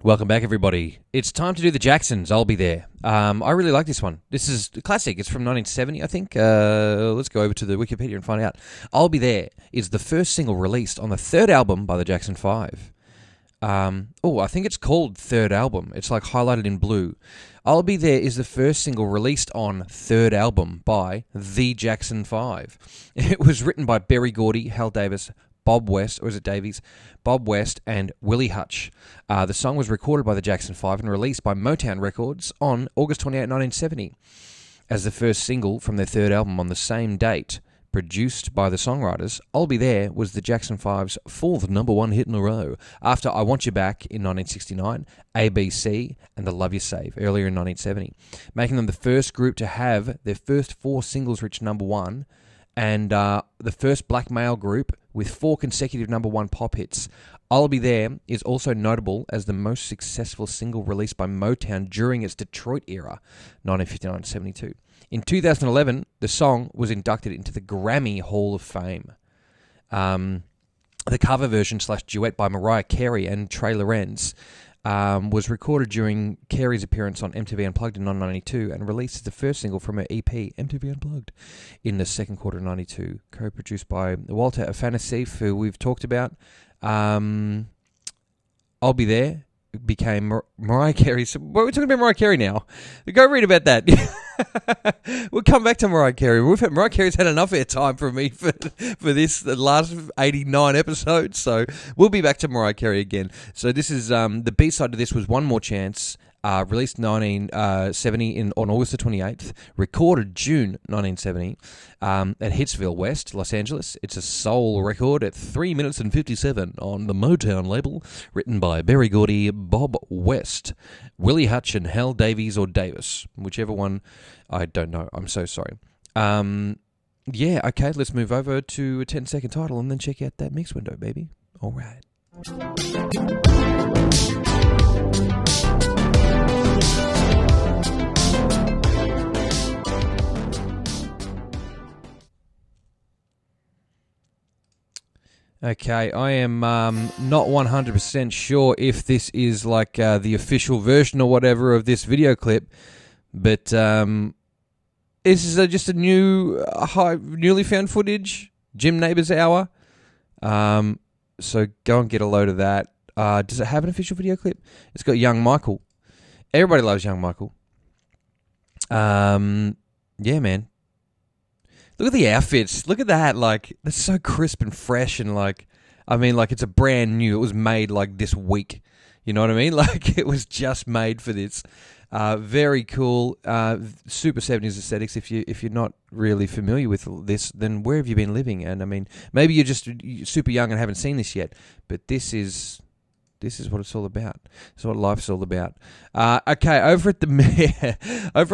Welcome back, everybody. It's time to do the Jacksons. I'll be there. I really like this one. This is a classic. It's from 1970, I think. Let's go over to the Wikipedia and find out. I'll Be There is the first single released on the third album by the Jackson 5. I think it's called Third Album. It's like highlighted in blue. I'll Be There is the first single released on Third Album by the Jackson 5. It was written by Berry Gordy, Hal Davis, Bob West, or is it Davies? Bob West and Willie Hutch. The song was recorded by the Jackson 5 and released by Motown Records on August 28, 1970, as the first single from their third album on the same date. Produced by the songwriters, I'll Be There was the Jackson 5's fourth number one hit in a row, after I Want You Back in 1969, ABC, and The Love You Save earlier in 1970, making them the first group to have their first four singles reach number one, and the first black male group with four consecutive number one pop hits. I'll Be There is also notable as the most successful single released by Motown during its Detroit era, 1959-72. In 2011, the song was inducted into the Grammy Hall of Fame. The cover version / duet by Mariah Carey and Trey Lorenz was recorded during Carey's appearance on MTV Unplugged in 1992 and released as the first single from her EP, MTV Unplugged, in the second quarter of 92. Co-produced by Walter Afanasieff, who we've talked about. I'll Be There became Mariah Carey's... We're talking about Mariah Carey now. Go read about that. We'll come back to Mariah Carey. Mariah Carey's had enough airtime from me for the last 89 episodes, so we'll be back to Mariah Carey again. So this is the B-side to this was One More Chance, released 1970 on August the 28th, recorded June 1970 at Hitsville West, Los Angeles. It's a soul record at 3 minutes and 57 on the Motown label, written by Berry Gordy, Bob West, Willie Hutch, and Hal Davies or Davis, whichever one. I don't know. I'm so sorry. Okay, let's move over to a 10-second title and then check out that mix window, baby. All right. Okay, I am not 100% sure if this is like the official version or whatever of this video clip, but this is just a newly found footage, Jim Neighbours Hour. So go and get a load of that. Does it have an official video clip? It's got Young Michael. Everybody loves Young Michael. Yeah, man. Look at the outfits. Look at that. Like, that's so crisp and fresh and it's a brand new. It was made like this week. You know what I mean? Like, it was just made for this. Very cool. Super 70s aesthetics. If you're not really familiar with this, then where have you been living? And I mean, maybe you're just super young and haven't seen this yet, but this is what it's all about. This is what life's all about. Okay, over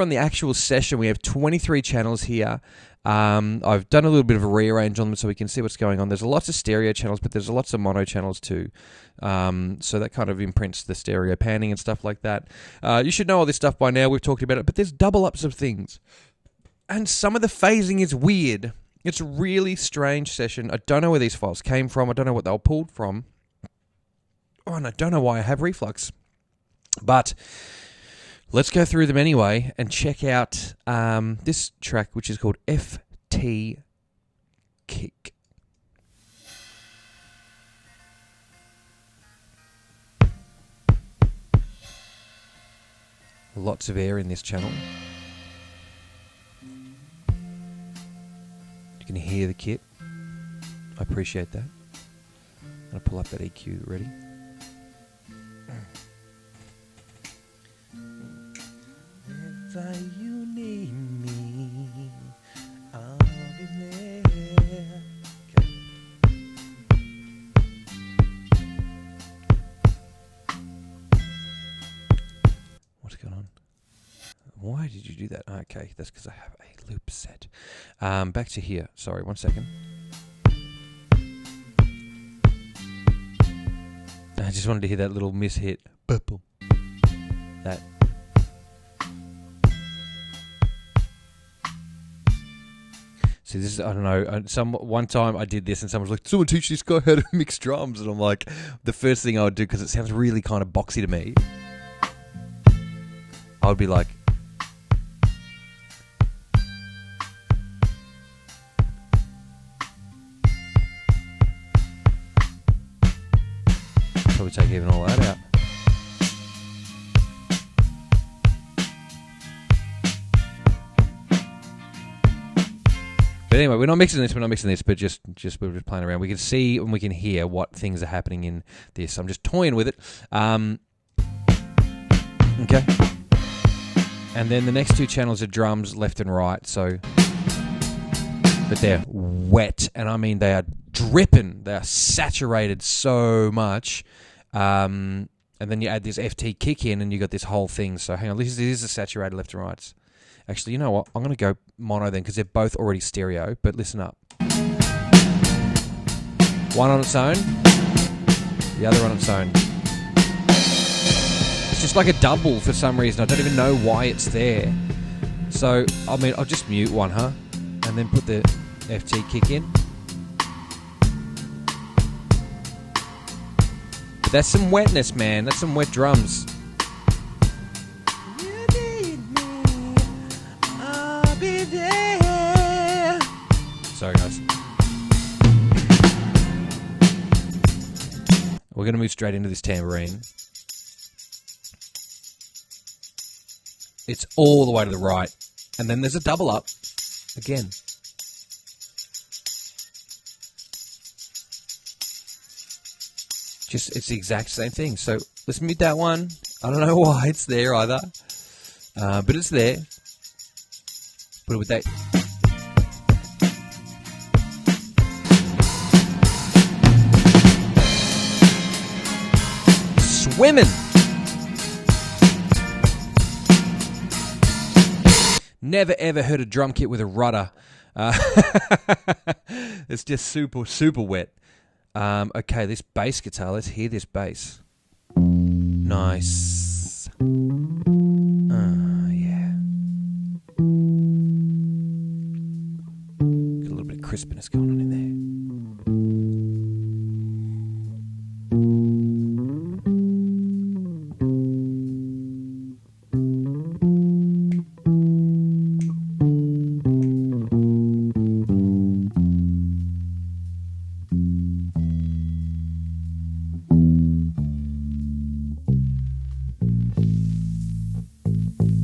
on the actual session, we have 23 channels here. I've done a little bit of a rearrange on them so we can see what's going on. There's lots of stereo channels, but there's lots of mono channels too. So that kind of imprints the stereo panning and stuff like that. You should know all this stuff by now. We've talked about it, but there's double ups of things. And some of the phasing is weird. It's a really strange session. I don't know where these files came from. I don't know what they were pulled from. Oh, and I don't know why I have reflux. But let's go through them anyway and check out this track, which is called FT Kick. Lots of air in this channel. You can hear the kit. I appreciate that. I'm going to pull up that EQ. Ready? If you need me, I'll be there. Okay. What's going on? Why did you do that? Okay, that's because I have a loop set. Back to here. Sorry, 1 second. I just wanted to hear that little mishit. Purple. That. See, this is, I don't know. One time I did this and someone was like, someone teach this guy how to mix drums. And I'm like, the first thing I would do, because it sounds really kind of boxy to me, I would be like, probably take even all that out. But anyway, we're not mixing this, but just we're just playing around. We can see and we can hear what things are happening in this. I'm just toying with it. Okay. And then the next two channels are drums left and right, so but they're wet, and I mean they are dripping. They are saturated so much. And then you add this FT kick in and you got this whole thing. So hang on, this is a saturated left and rights. Actually, you know what? I'm going to go mono then because they're both already stereo, but listen up. One on its own, the other on its own. It's just like a double for some reason. I don't even know why it's there. So, I mean, I'll just mute one, huh? And then put the FT kick in. But that's some wetness, man. That's some wet drums. Sorry, guys. We're going to move straight into this tambourine. It's all the way to the right. And then there's a double up. Again. Just, it's the exact same thing. So, let's mute that one. I don't know why it's there either. But it's there. Put it with that. Swimming. Never ever heard a drum kit with a rudder. It's just super, super wet. Okay, this bass guitar. Let's hear this bass. Nice. Yeah. Got a little bit of crispness going on in there.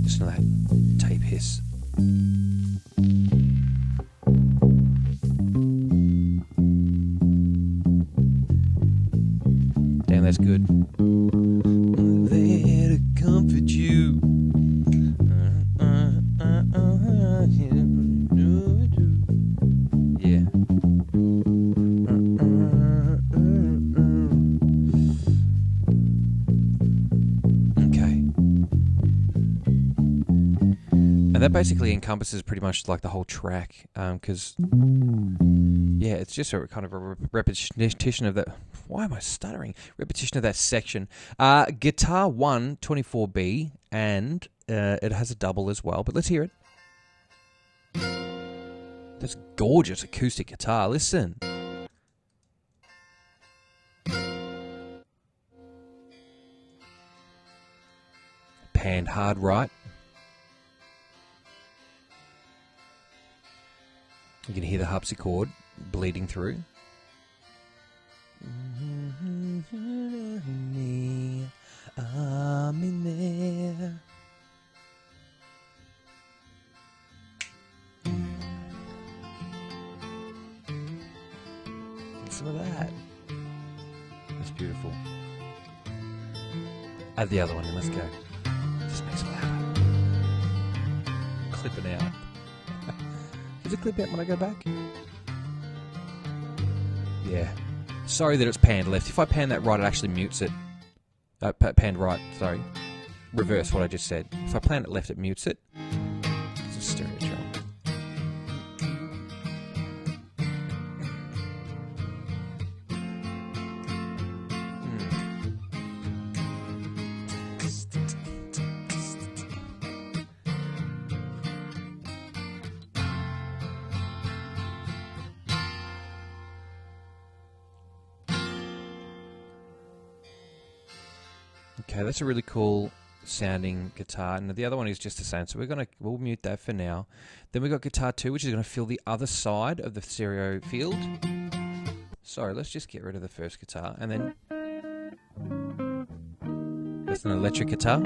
Listen to that tape hiss. Damn, that's good. I'm there to comfort you. Yeah. And that basically encompasses pretty much like the whole track, because yeah, it's just a kind of a repetition of that. Why am I stuttering? Repetition of that section. Guitar 1, 24B, and it has a double as well. But let's hear it. That's gorgeous acoustic guitar. Listen. Panned hard right. You can hear the harpsichord bleeding through. I'm in there. Some of that. That's beautiful. Add the other one in, let's go. Just makes it louder. Clip it out. Does it clip out when I go back? Yeah. Sorry that it's panned left. If I pan that right, it actually mutes it. Panned right, sorry. Reverse what I just said. If I pan it left, it mutes it. It's a stereo drum. Okay, that's a really cool sounding guitar, and the other one is just the same. So we'll mute that for now. Then we got guitar 2, which is going to fill the other side of the stereo field. Sorry, let's just get rid of the first guitar, and then that's an electric guitar.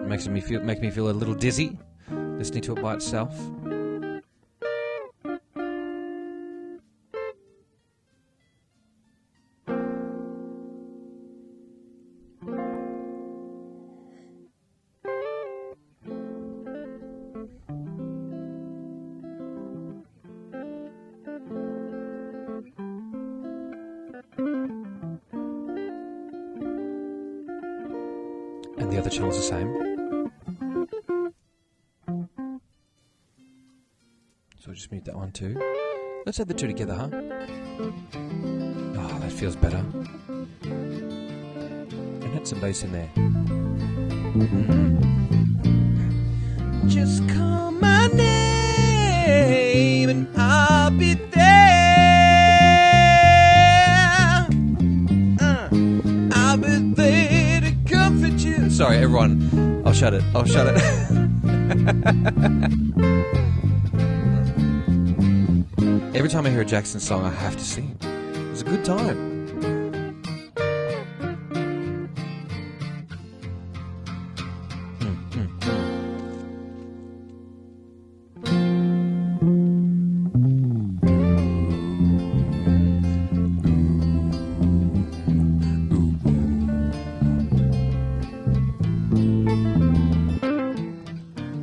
Makes me feel a little dizzy listening to it by itself. And the other channel's the same. So we'll just mute that one too. Let's add the two together, huh? Oh, that feels better. And add some bass in there. Just call my name and I'll be there. I'll be there to comfort you. Sorry, everyone. I'll shut it. Every time I hear a Jackson song, I have to sing. It's a good time.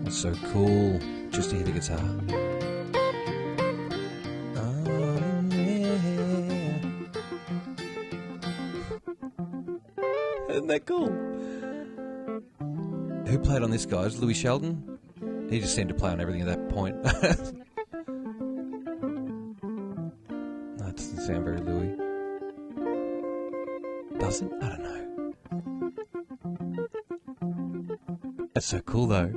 That's so cool, just to hear the guitar. Isn't that cool? Who played on this, guys? Louis Sheldon? He just seemed to play on everything at that point. That doesn't sound very Louis. Does it? I don't know. That's so cool, though.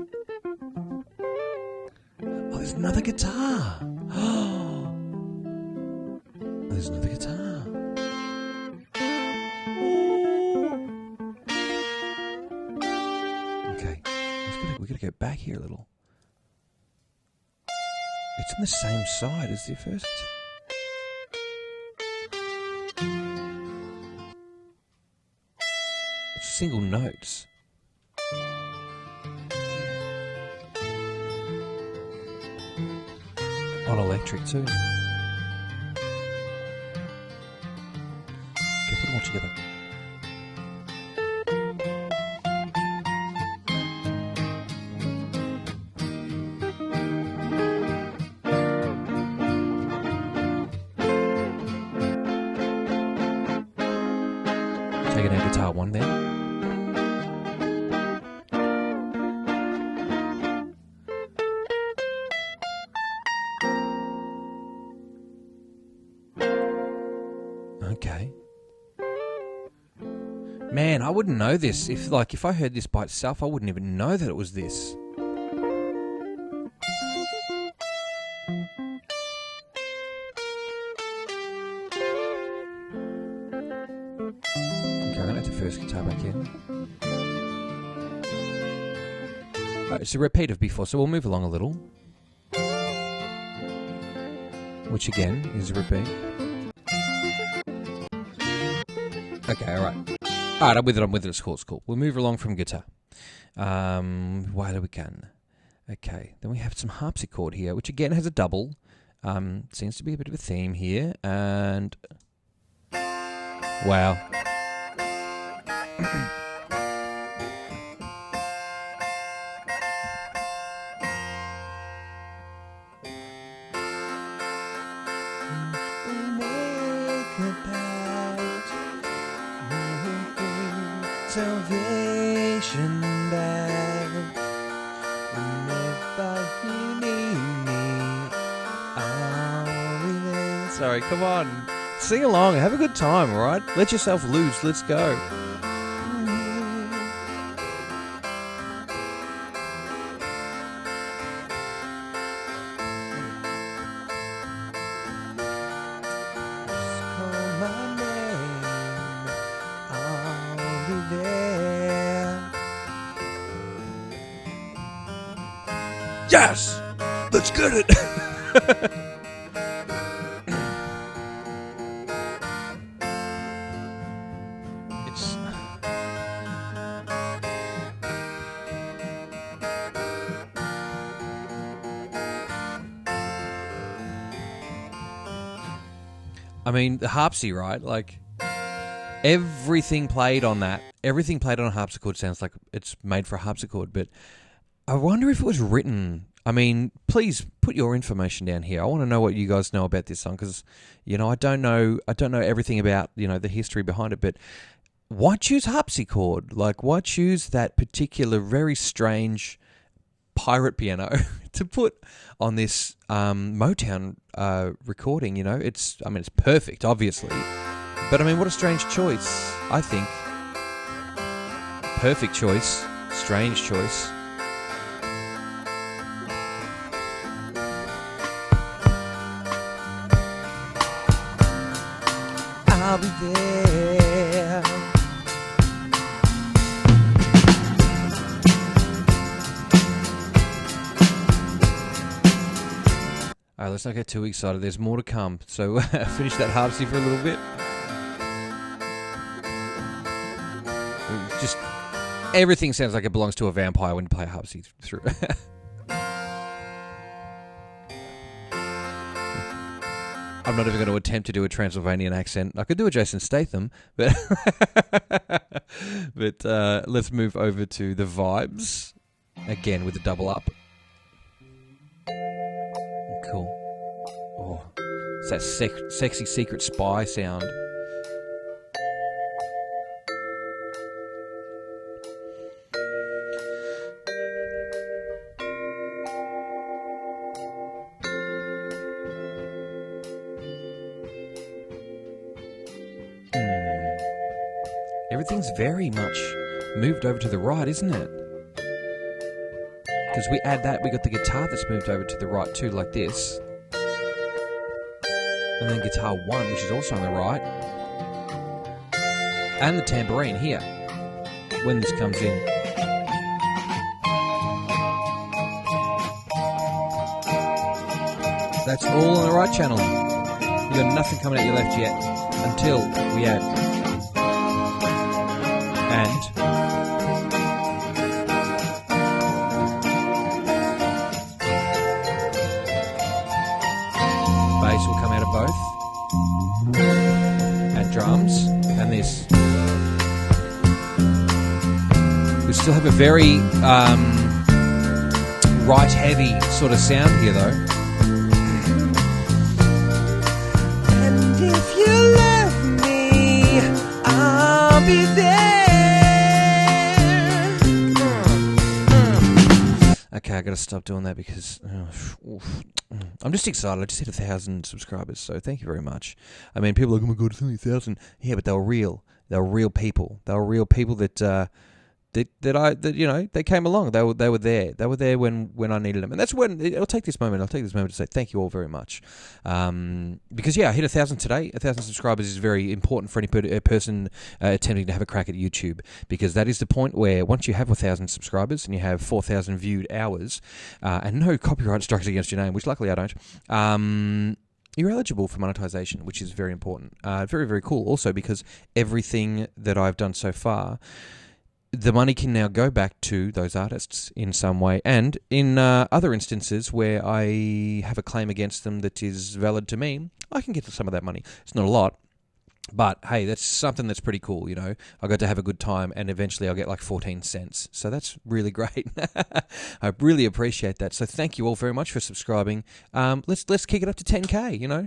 Oh, there's another guitar. There's another guitar. We're going to go back here a little. It's on the same side as the first guitar. It's single notes. On electric too. Okay, put them all together. Taking out guitar 1 there. Okay. Man, I wouldn't know this. If I heard this by itself, I wouldn't even know that it was this. First guitar back in. It's a repeat of before, so we'll move along a little. Which again is a repeat. Okay, alright. Alright, I'm with it, it's cool. We'll move along from guitar. While we can. Okay, then we have some harpsichord here, which again has a double. Seems to be a bit of a theme here, and... Wow. Salvation back whenever you need me. I'll be there. Sorry, come on. Sing along, have a good time, alright? Let yourself loose, let's go. Yes! Let's get it! It's... I mean, the harpsy, right? Like, everything played on that. Everything played on a harpsichord sounds like it's made for a harpsichord, but I wonder if it was written... I mean, please put your information down here. I want to know what you guys know about this song because, you know, I don't know everything about, you know, the history behind it, but why choose harpsichord? Like, why choose that particular very strange pirate piano to put on this Motown recording? You know, it's perfect, obviously, but I mean, what a strange choice. I think perfect choice, strange choice. I'll be there. Alright, let's not get too excited. There's more to come. So finish that harpsy for a little bit. Just everything sounds like it belongs to a vampire when you play a harpsy through. I'm not even going to attempt to do a Transylvanian accent. I could do a Jason Statham, but let's move over to the vibes again with the double up. Cool. Oh, it's that sexy secret spy sound. Everything's very much moved over to the right, isn't it? Because we add that, we got the guitar that's moved over to the right too, like this. And then guitar 1, which is also on the right. And the tambourine here, when this comes in. That's all on the right channel. You got nothing coming out your left yet, until we add... and bass will come out of both, and drums, and this. We still have a very right heavy sort of sound here though. And if you love me, I'll be there. Okay, I gotta stop doing that because I'm just excited. I just hit 1,000 subscribers, so thank you very much. I mean, people are like, "Oh my god, it's only 1,000." Yeah, but they were real. They were real people. They were real people that you know, they came along. They were there. They were there when I needed them, and that's when I'll take this moment to say thank you all very much. Because yeah, I hit 1,000 today. 1,000 subscribers is very important for any person attempting to have a crack at YouTube, because that is the point where once you have 1,000 subscribers and you have 4,000 viewed hours, and no copyright strikes against your name, which luckily I don't. You're eligible for monetization, which is very important. Very, very cool. Also, because everything that I've done so far, the money can now go back to those artists in some way. And in other instances where I have a claim against them that is valid to me, I can get some of that money. It's not a lot, but hey, that's something that's pretty cool, you know. I got to have a good time, and eventually I'll get like 14 cents. So that's really great. I really appreciate that. So thank you all very much for subscribing. Let's kick it up to 10K, you know.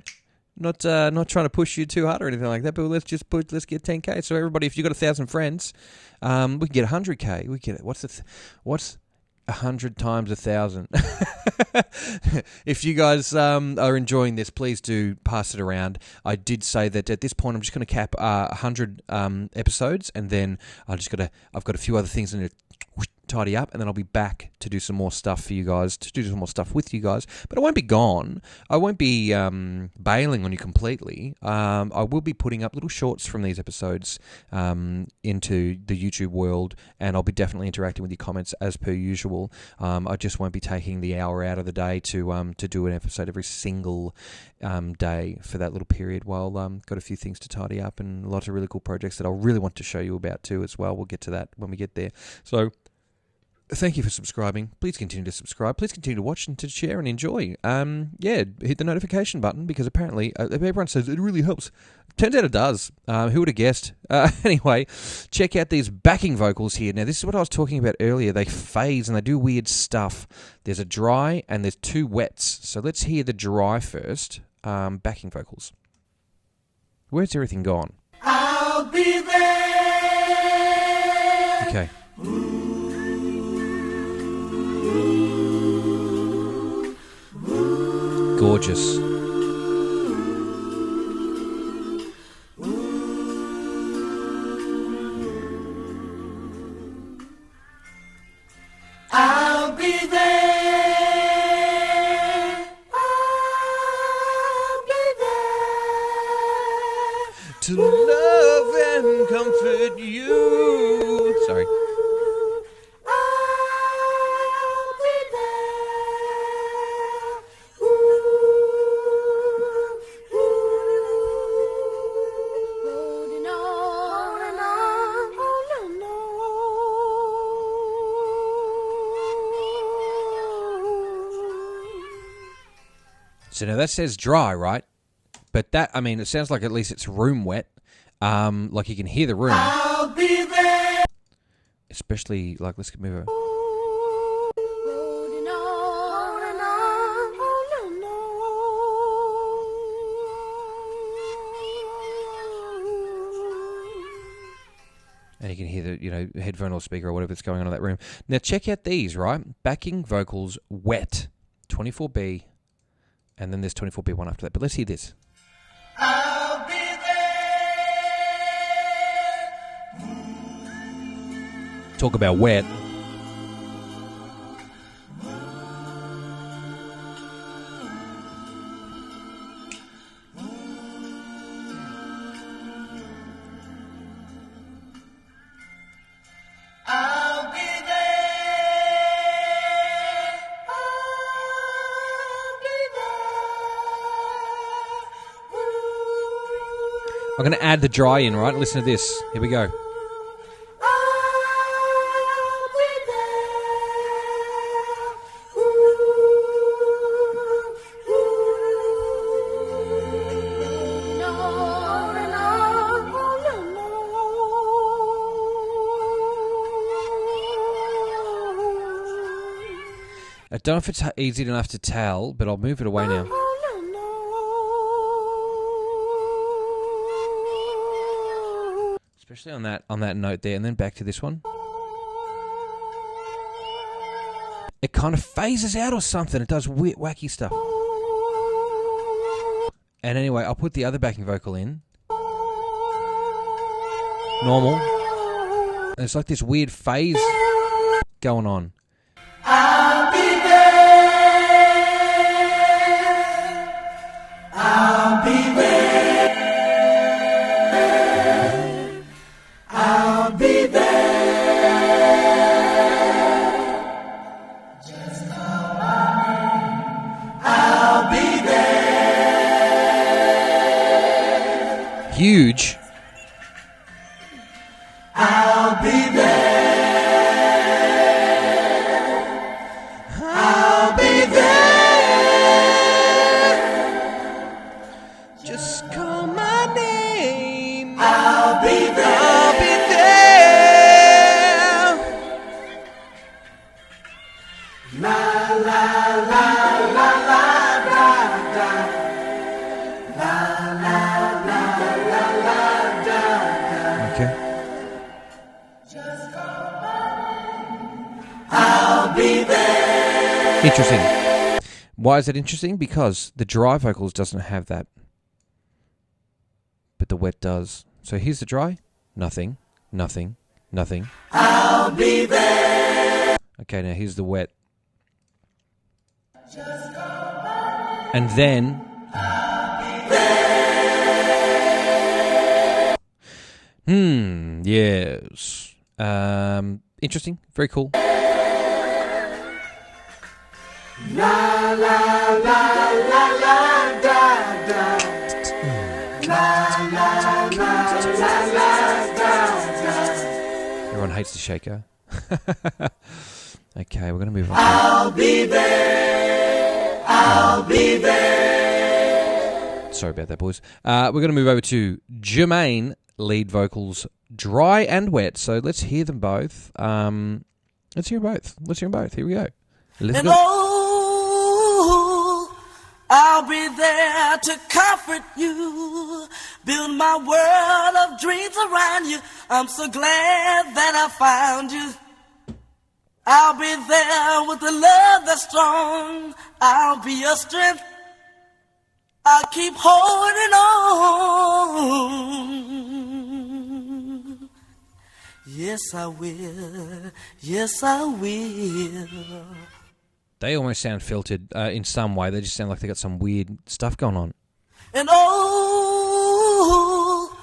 Not trying to push you too hard or anything like that, but let's get 10K. So everybody, if you've got 1,000 friends, we can get 100K. We get what's 100 times 1,000? If you guys are enjoying this, please do pass it around. I did say that at this point I'm just going to cap 100 episodes, and then I've got a few other things in it tidy up, and then I'll be back to do some more stuff for you guys, to do some more stuff with you guys. But I won't be gone. I won't be bailing on you completely. I will be putting up little shorts from these episodes into the YouTube world, and I'll be definitely interacting with your comments as per usual. I just won't be taking the hour out of the day to do an episode every single day for that little period, while got a few things to tidy up and lots of really cool projects that I'll really want to show you about too as well. We'll get to that when we get there. So thank you for subscribing. Please continue to subscribe. Please continue to watch and to share and enjoy. Hit the notification button, because apparently everyone says it really helps. Turns out it does. Who would have guessed? Anyway, check out these backing vocals here. Now, this is what I was talking about earlier. They phase and they do weird stuff. There's a dry and there's two wets. So let's hear the dry first. Backing vocals. Where's everything gone? I'll be there. Okay. Gorgeous. I'll be there. I'll be there To love and comfort you. Sorry. I'll be there. Holding on and on and on. So now that says dry, right? But that, I mean, it sounds like at least it's room wet. Like you can hear the room. I'll be there. Especially, like, let's move over. Holding on and on and on. And you can hear the, headphone or speaker or whatever that's going on in that room. Now check out these, right? Backing vocals wet. 24B. And then there's 24B1 after that. But let's hear this. I'll be there. Talk about wet. I'll be there. I'll be there. I'm going to add the dry in, right? Listen to this. Here we go. I'll be there. On and on. I don't know if it's easy enough to tell, but I'll move it away now. Especially on that note there, and then back to this one. It kind of phases out or something. It does weird, wacky stuff. And anyway, I'll put the other backing vocal in. Normal. And it's like this weird phase going on. I'll be there. I'll be there. I'll be there. Just call my name. I'll be there. Huge. I'll be there. I'll be there. Just call my name. I'll be there. I'll be there. La la la la la da da. La la la la la da da. Okay. I'll be there. Interesting. Why is that interesting? Because the dry vocals doesn't have that, but the wet does. So here's the dry. Nothing, nothing, nothing. I'll be there. Okay, now here's the wet. And then... yes. Interesting. Very cool. La la la la la da da. La la la la la da. Everyone hates the shaker. Okay, we're going to move on. I'll be there. I'll be there. Sorry about that, boys. We're going to move over to Germain, lead vocals, dry and wet. So let's hear them both. Let's hear them both. Here we go. Let's go. Oh, I'll be there to comfort you, build my world of dreams around you. I'm so glad that I found you. I'll be there with a love that's strong. I'll be your strength. I'll keep holding on. Yes, I will. Yes, I will. They almost sound filtered in some way. They just sound like they got some weird stuff going on. And oh,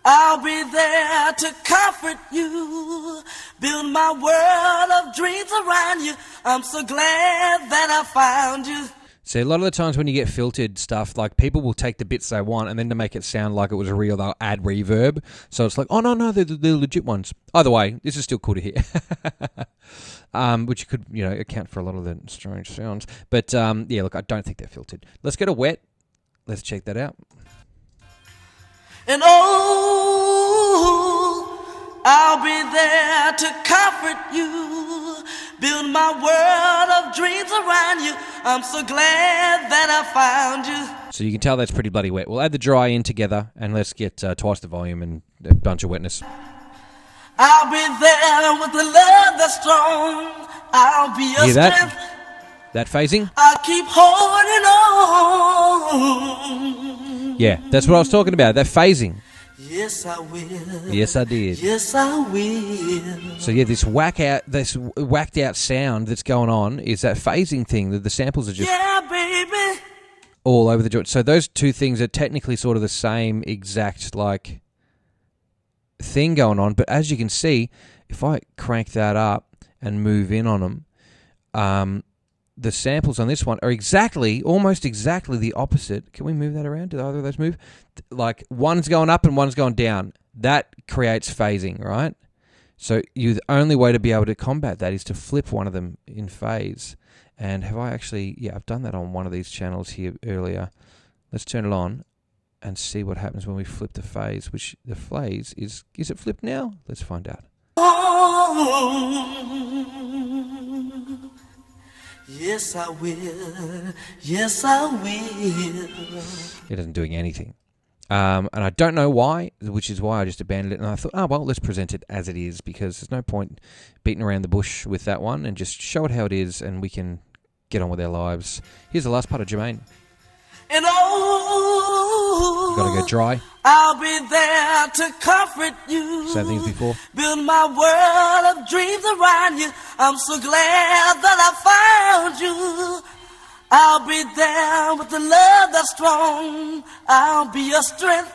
I'll be there to comfort you, build my world of dreams around you. I'm so glad that I found you. See, a lot of the times when you get filtered stuff, like people will take the bits they want and then to make it sound like it was real, they'll add reverb. So it's like, oh, no, they're legit ones. Either way, this is still cool to hear. Which could, account for a lot of the strange sounds. But, yeah, look, I don't think they're filtered. Let's go to wet. Let's check that out. And oh, I'll be there to comfort you, build my world of dreams around you. I'm so glad that I found you. So you can tell that's pretty bloody wet. We'll add the dry in together and let's get twice the volume and a bunch of wetness. I'll be there with a love that's strong. I'll be your Hear strength. That phasing? I'll keep holding on. Yeah, that's what I was talking about, that phasing. Yes, I will. Yes, I did. Yes, I will. So yeah, this whacked out sound that's going on is that phasing thing that the samples are just baby. all over the joint. So those two things are technically sort of the same exact thing going on, but as you can see, if I crank that up and move in on them, the samples on this one are almost exactly the opposite. Can we move that around? Do either of those move? Like one's going up and one's going down. That creates phasing, right? So the only way to be able to combat that is to flip one of them in phase. And have I actually... Yeah, I've done that on one of these channels here earlier. Let's turn it on and see what happens when we flip the phase, which the phase is... Is it flipped now? Let's find out. Yes, I will. Yes, I will. It isn't doing anything. And I don't know why, which is why I just abandoned it. And I thought, let's present it as it is, because there's no point beating around the bush with that one, and just show it how it is, and we can get on with our lives. Here's the last part of Germain. And oh, You gotta go dry. I'll be there to comfort you. Same thing as before. Build my world of dreams around you. I'm so glad that I found you. I'll be there with the love that's strong. I'll be your strength.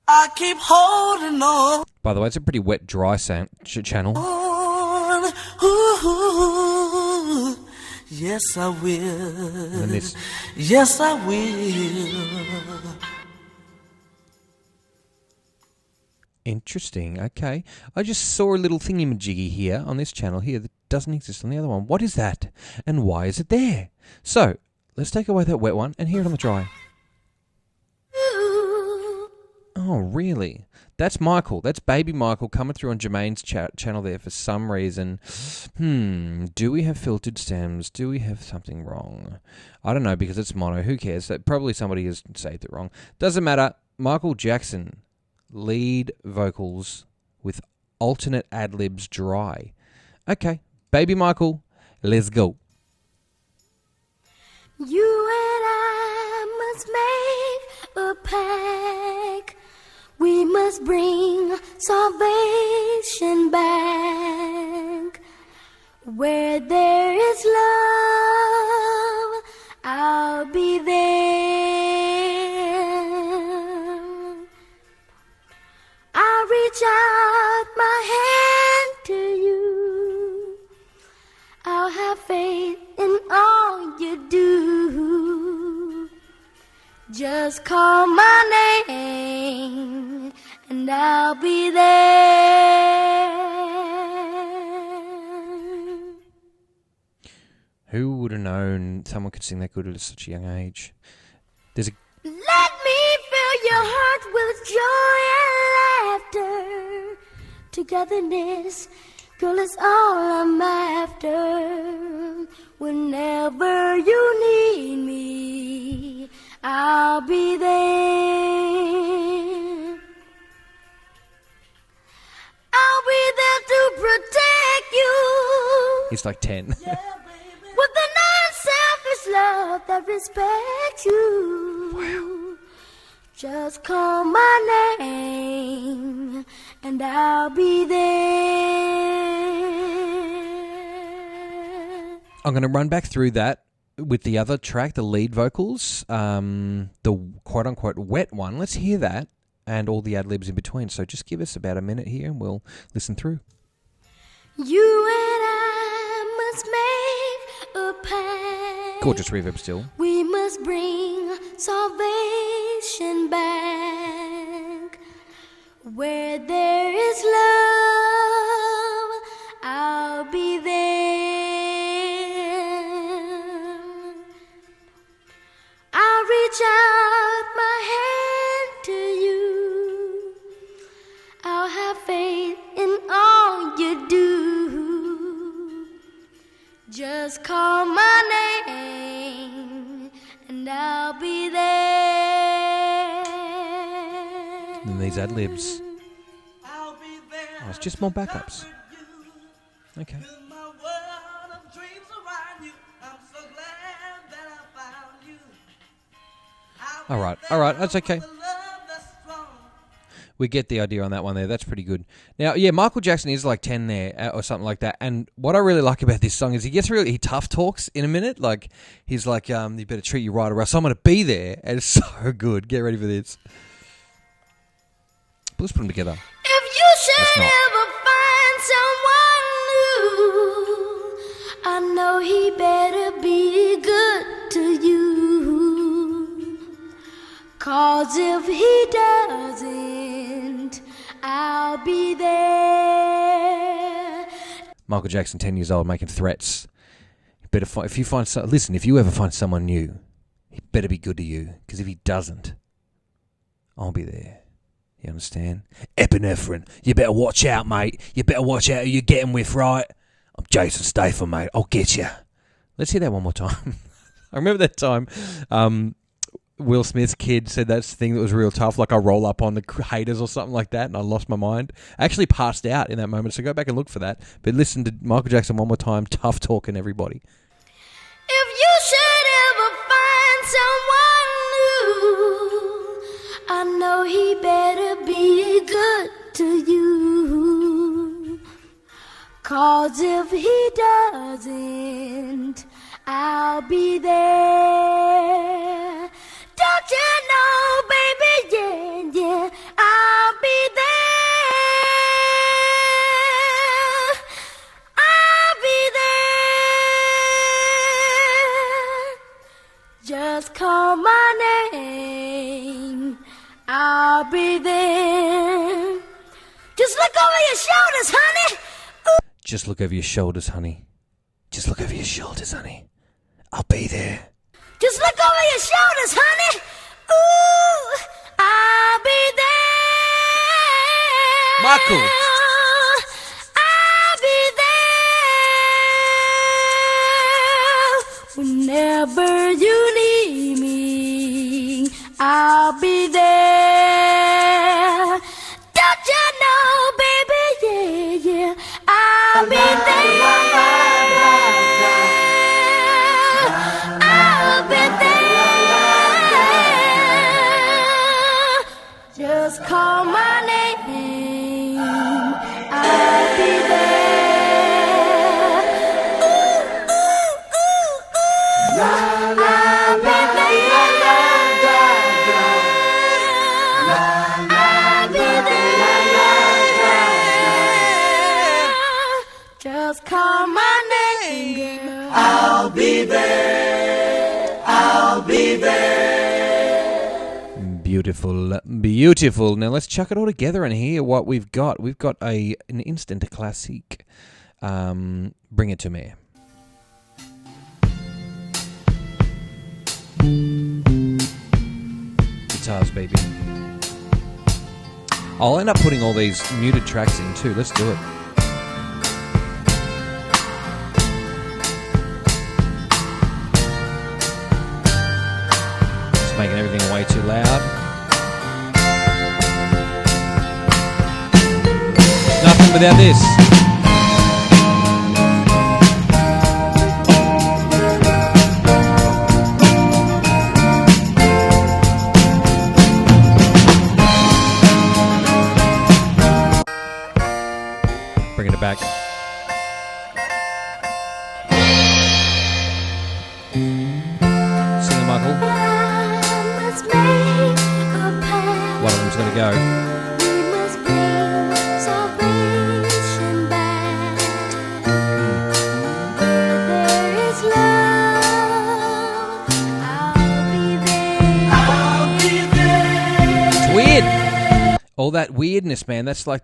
I keep holding on. By the way, it's a pretty wet, dry channel. Ooh, yes, I will. And this. Yes, I will. Interesting. Okay. I just saw a little thingy-majiggy here on this channel here that doesn't exist on the other one. What is that? And why is it there? So, let's take away that wet one and hear it on the dry. Oh, really? That's Michael. That's baby Michael coming through on Germain's channel there for some reason. Do we have filtered stems? Do we have something wrong? I don't know, because it's mono. Who cares? Probably somebody has saved it wrong. Doesn't matter. Michael Jackson, lead vocals with alternate ad-libs dry. Okay, baby Michael, let's go. You and I must make a pact. We must bring salvation back. Where there is love, I'll be there. I'll reach out my hand to you. I'll have faith in all you do. Just call my name and I'll be there. Who would have known someone could sing that good at such a young age? There's a... Let me fill your heart with joy and laughter. Togetherness, girl, is all I'm after. Whenever you need me, I'll be there. I'll be there to protect you. He's like 10. With an unselfish love that respects you. Wow. Just call my name and I'll be there. I'm going to run back through that with the other track, the lead vocals, the quote-unquote wet one. Let's hear that and all the ad-libs in between. So just give us about a minute here and we'll listen through. You and I must make a pact. Gorgeous reverb still. We must bring salvation back. Where there is love, I'll be there. I'll reach out my hand to you. I'll have faith in all you do. Just call my name and I'll be there. And these ad-libs. I'll be there. Oh, it's just more backups. Okay. Build my world of dreams around you. I'm so glad that I found you. All right, that's okay. The love that's strong. We get the idea on that one there. That's pretty good. Now, yeah, Michael Jackson is like 10 there or something like that. And what I really like about this song is he tough talks in a minute. Like, he's like, you better treat you right or else I'm going to be there. And it's so good. Get ready for this. But let's put them together. If you should Let's not. ever find someone new, I know he better be good to you. 'Cause if he doesn't, I'll be there. Michael Jackson, 10 years old, making threats. You better if you ever find someone new, he better be good to you. Because if he doesn't, I'll be there. You understand? Epinephrine, you better watch out, mate. You better watch out who you're getting with, right? I'm Jason Statham, mate. I'll get you. Let's hear that one more time. I remember that time Will Smith's kid said that's the thing that was real tough, like I roll up on the haters or something like that, and I lost my mind. I actually passed out in that moment, so go back and look for that. But listen to Michael Jackson one more time, tough talking everybody. If you should ever find someone new, I know he better be good to you. 'Cause if he doesn't, I'll be there. Don't you know, baby, yeah, yeah, I'll be there. I'll be there. Just call my name, I'll be there. Just look over your shoulders, honey. Just look over your shoulders, honey. Just look over your shoulders, honey. I'll be there. Just look over your shoulders, honey. Ooh, I'll be there. Michael. I'll be there. Whenever you need me, I'll be there. Don't you know, baby, yeah, yeah, I'll be there. Just call my name, I'll be there. Beautiful, beautiful. Now let's chuck it all together and hear what we've got. We've got an instant classic. Bring it to me. Guitars, baby. I'll end up putting all these muted tracks in too. Let's do it. Just making everything way too loud. Nothing without this. Bringing it back. Sing it, Michael. One of them's going to go. It's weird. All that weirdness, man. That's what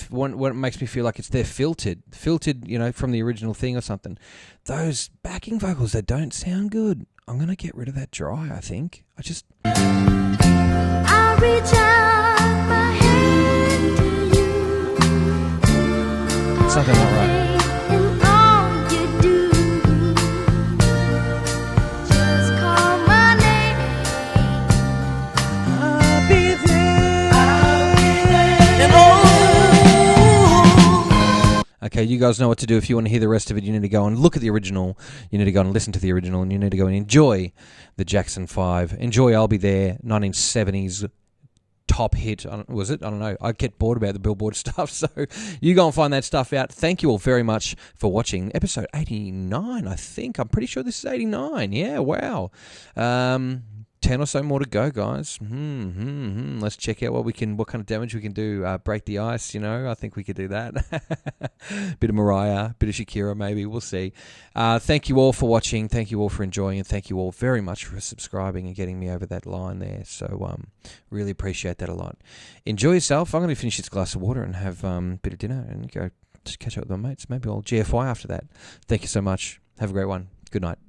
what makes me feel like they're filtered, from the original thing or something. Those backing vocals that don't sound good. I'm gonna get rid of that dry. I think I just. I'll reach out my hand to you. Something not right. And all you do, just call my name. I'll be there. And Okay, you guys know what to do. If you want to hear the rest of it, you need to go and look at the original. You need to go and listen to the original, and you need to go and enjoy the Jackson 5. Enjoy I'll Be There, 1970s top hit. Was it? I don't know. I get bored about the Billboard stuff, so you go and find that stuff out. Thank you all very much for watching episode 89, I think. I'm pretty sure this is 89. Yeah, wow. 10 or so more to go, guys. Let's check out what kind of damage we can do. Break the ice, I think we could do that. Bit of Mariah, bit of Shakira, maybe. We'll see. Thank you all for watching. Thank you all for enjoying, and thank you all very much for subscribing and getting me over that line there. So, really appreciate that a lot. Enjoy yourself. I'm going to finish this glass of water and have a bit of dinner and go to catch up with my mates. Maybe I'll GFY after that. Thank you so much. Have a great one. Good night.